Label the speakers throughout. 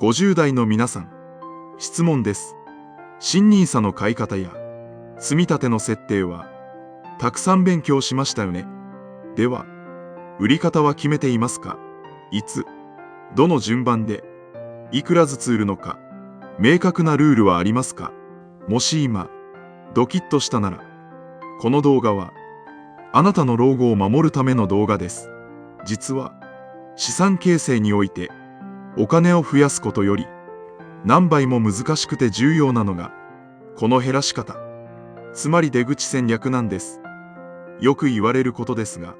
Speaker 1: 50代の皆さん、質問です。新NISAの買い方や積み立ての設定はたくさん勉強しましたよね。では、売り方は決めていますか？いつ、どの順番で、いくらずつ売るのか、明確なルールはありますか？もし今、ドキッとしたなら、この動画は、あなたの老後を守るための動画です。実は、資産形成において、お金を増やすことより、何倍も難しくて重要なのが、この減らし方、つまり出口戦略なんです。よく言われることですが、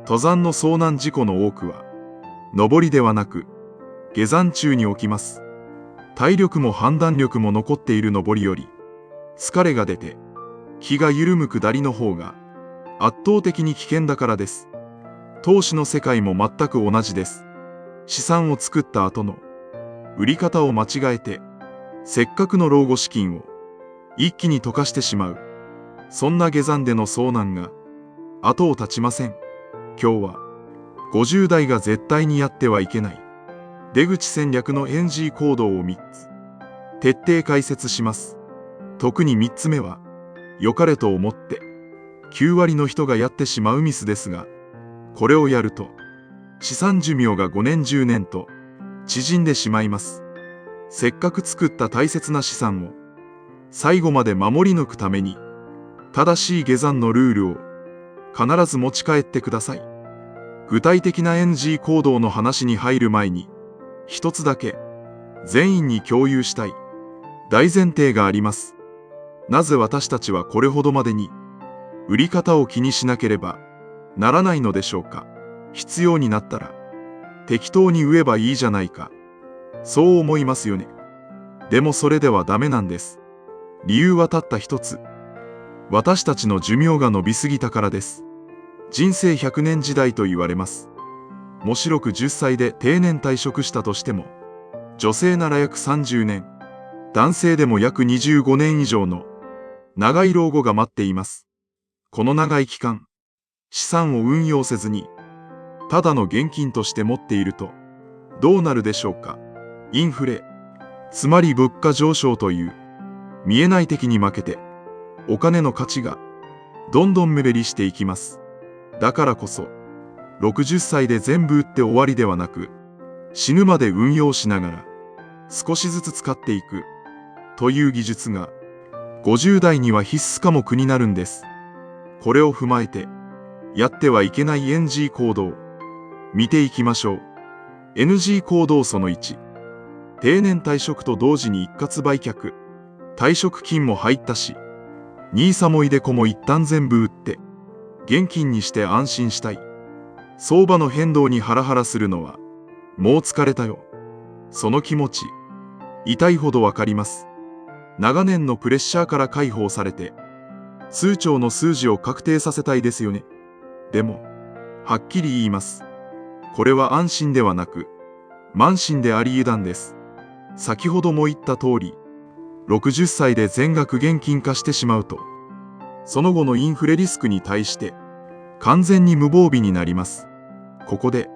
Speaker 1: 登山の遭難事故の多くは、上りではなく、下山中に起きます。体力も判断力も残っている上りより、疲れが出て、気が緩む下りの方が、圧倒的に危険だからです。投資の世界も全く同じです。資産を作った後の売り方を間違えて、せっかくの老後資金を一気に溶かしてしまう。そんな下山での遭難が後を絶ちません。今日は50代が絶対にやってはいけない出口戦略の NG 行動を3つ徹底解説します。特に3つ目は良かれと思って9割の人がやってしまうミスですが、これをやると資産寿命が5年10年と縮んでしまいます。せっかく作った大切な資産を最後まで守り抜くために、正しい下山のルールを必ず持ち帰ってください。具体的な NG 行動の話に入る前に、一つだけ全員に共有したい大前提があります。なぜ私たちはこれほどまでに売り方を気にしなければならないのでしょうか。必要になったら適当に売えばいいじゃないか。そう思いますよね。でもそれではダメなんです。理由はたった一つ。私たちの寿命が伸びすぎたからです。人生100年時代と言われます。もし60歳で定年退職したとしても、女性なら約30年、男性でも約25年以上の長い老後が待っています。この長い期間、資産を運用せずに、ただの現金として持っていると、どうなるでしょうか。インフレ、つまり物価上昇という、見えない敵に負けて、お金の価値がどんどん目減りしていきます。だからこそ、60歳で全部売って終わりではなく、死ぬまで運用しながら、少しずつ使っていく、という技術が、50代には必須科目になるんです。これを踏まえて、やってはいけない NG 行動、見ていきましょう。NG 行動その1。定年退職と同時に一括売却。退職金も入ったし、NISAもiDeCoも一旦全部売って、現金にして安心したい。相場の変動にハラハラするのは、もう疲れたよ。その気持ち、痛いほどわかります。長年のプレッシャーから解放されて、通帳の数字を確定させたいですよね。でも、はっきり言います。これは安心ではなく、慢心であり油断です。先ほども言った通り、60歳で全額現金化してしまうと、その後のインフレリスクに対して、完全に無防備になります。ここで、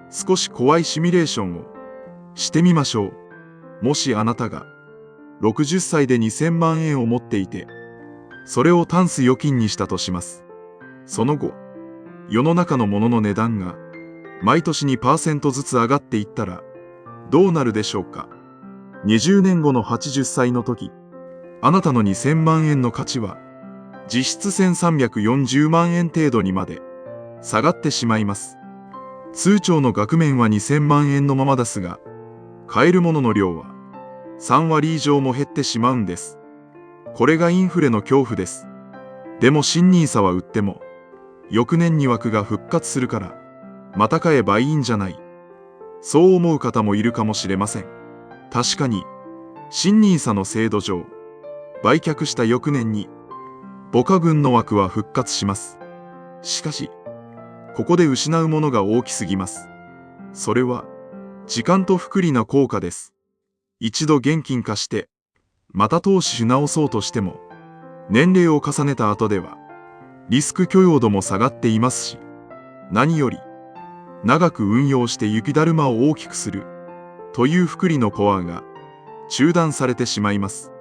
Speaker 1: 少し怖いシミュレーションをしてみましょう。もしあなたが、60歳で2000万円を持っていて、それをタンス預金にしたとします。その後、世の中のものの値段が、毎年 2% ずつ上がっていったら、どうなるでしょうか。20年後の80歳の時、あなたの2000万円の価値は、実質1340万円程度にまで下がってしまいます。通帳の額面は2000万円のままですが、買えるものの量は3割以上も減ってしまうんです。これがインフレの恐怖です。でも新NISAは売っても、翌年に枠が復活するから、また買えばいいんじゃない。そう思う方もいるかもしれません。確かに、新NISAの制度上、売却した翌年に、母価群の枠は復活します。しかし、ここで失うものが大きすぎます。それは、時間と複利な効果です。一度現金化して、また投資し直そうとしても、年齢を重ねた後では、リスク許容度も下がっていますし、何より、長く運用して雪だるまを大きくする、という複利のパワーが中断されてしまいます。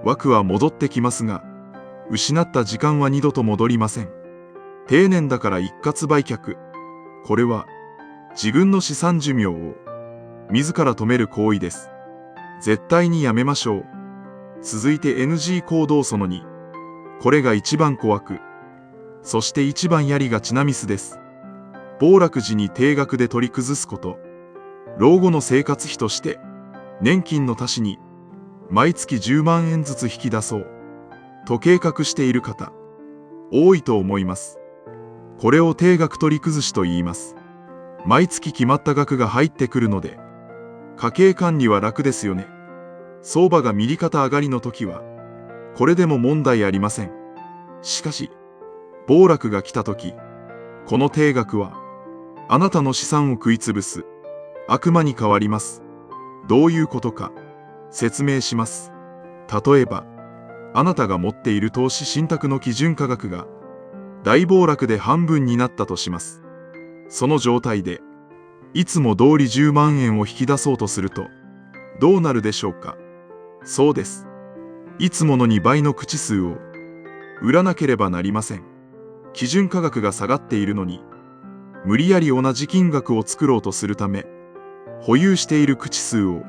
Speaker 1: 枠は戻ってきますが、失った時間は二度と戻りません。定年だから一括売却。これは自分の資産寿命を自ら止める行為です。絶対にやめましょう。続いて NG 行動その2。これが一番怖く、そして一番やりがちなミスです。暴落時に定額で取り崩すこと。老後の生活費として年金の足しに毎月10万円ずつ引き出そうと計画している方、多いと思います。これを定額取り崩しと言います。毎月決まった額が入ってくるので、家計管理は楽ですよね。相場が右肩上がりの時は、これでも問題ありません。しかし、暴落が来た時、この定額は、あなたの資産を食いつぶす悪魔に変わります。どういうことか、説明します。例えば、あなたが持っている投資信託の基準価格が、大暴落で半分になったとします。その状態で、いつも通り10万円を引き出そうとすると、どうなるでしょうか。そうです。いつもの2倍の口数を売らなければなりません。基準価格が下がっているのに、無理やり同じ金額を作ろうとするため、保有している口数を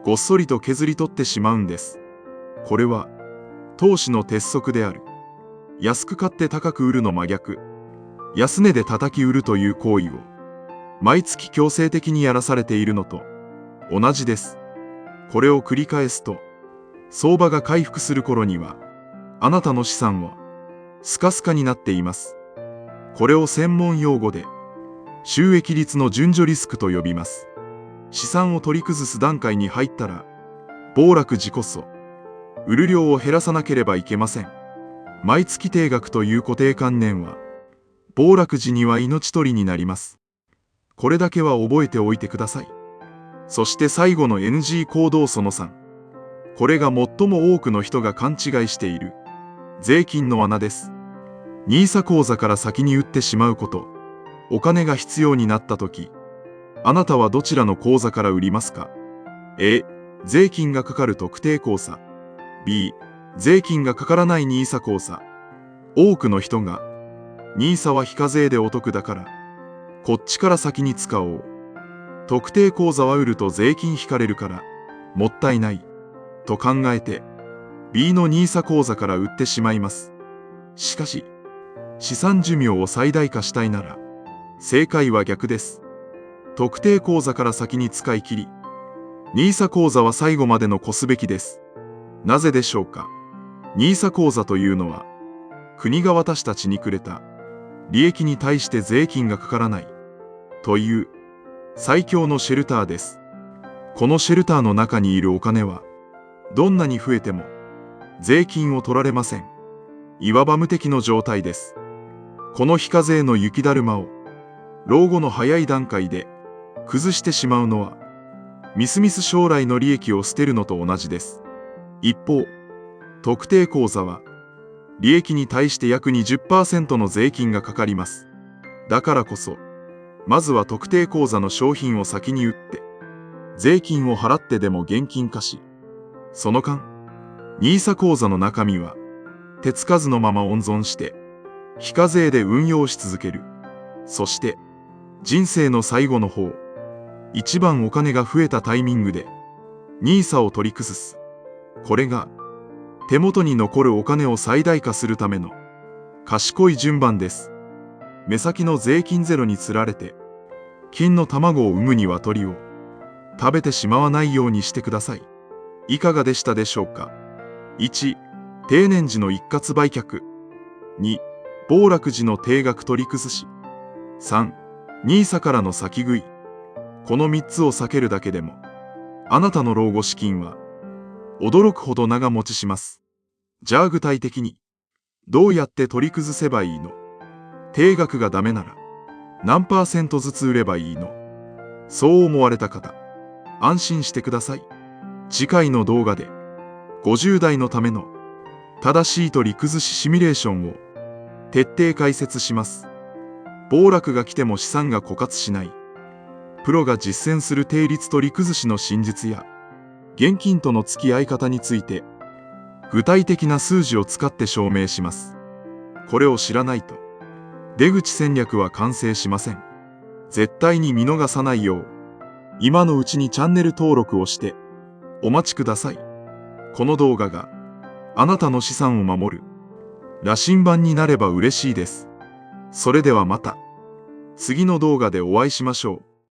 Speaker 1: ごっそりと削り取ってしまうんです。これは投資の鉄則である。安く買って高く売るの真逆。安値で叩き売るという行為を毎月強制的にやらされているのと同じです。これを繰り返すと、相場が回復する頃には、あなたの資産はスカスカになっています。これを専門用語で収益率の順序リスクと呼びます。資産を取り崩す段階に入ったら、暴落時こそ売る量を減らさなければいけません。毎月定額という固定観念は、暴落時には命取りになります。これだけは覚えておいてください。そして最後の NG 行動その3。これが最も多くの人が勘違いしている税金の罠です。NISA 口座から先に売ってしまうこと。お金が必要になったとき、あなたはどちらの口座から売りますか？ A、税金がかかる特定口座。B、税金がかからない NISA 口座。多くの人が、NISA は非課税でお得だから、こっちから先に使おう。特定口座は売ると税金引かれるから、もったいない。と考えて、B の NISA 口座から売ってしまいます。しかし、資産寿命を最大化したいなら、正解は逆です。特定口座から先に使い切り、NISA 口座は最後まで残すべきです。なぜでしょうか。NISA 口座というのは、国が私たちにくれた利益に対して税金がかからないという最強のシェルターです。このシェルターの中にいるお金は、どんなに増えても税金を取られません。いわば無敵の状態です。この非課税の雪だるまを老後の早い段階で崩してしまうのは、みすみす将来の利益を捨てるのと同じです。一方、特定口座は利益に対して約 20% の税金がかかります。だからこそ、まずは特定口座の商品を先に売って、税金を払ってでも現金化し、その間、NISA 口座の中身は手つかずのまま温存して、非課税で運用し続ける。そして、人生の最後の方、一番お金が増えたタイミングで、NISA を取り崩す。これが、手元に残るお金を最大化するための賢い順番です。目先の税金ゼロにつられて、金の卵を産む鶏を食べてしまわないようにしてください。いかがでしたでしょうか。1、定年時の一括売却。2、暴落時の定額取り崩し。3、NISA からの先食い。この3つを避けるだけでも、あなたの老後資金は驚くほど長持ちします。じゃあ具体的に、どうやって取り崩せばいいの？定額がダメなら、何%ずつ売ればいいの？そう思われた方、安心してください。次回の動画で、50代のための正しい取り崩しシミュレーションを徹底解説します。暴落が来ても資産が枯渇しない。プロが実践する定律と理崩しの真実や、現金との付き合い方について、具体的な数字を使って証明します。これを知らないと、出口戦略は完成しません。絶対に見逃さないよう、今のうちにチャンネル登録をして、お待ちください。この動画が、あなたの資産を守る、羅針盤になれば嬉しいです。それではまた、次の動画でお会いしましょう。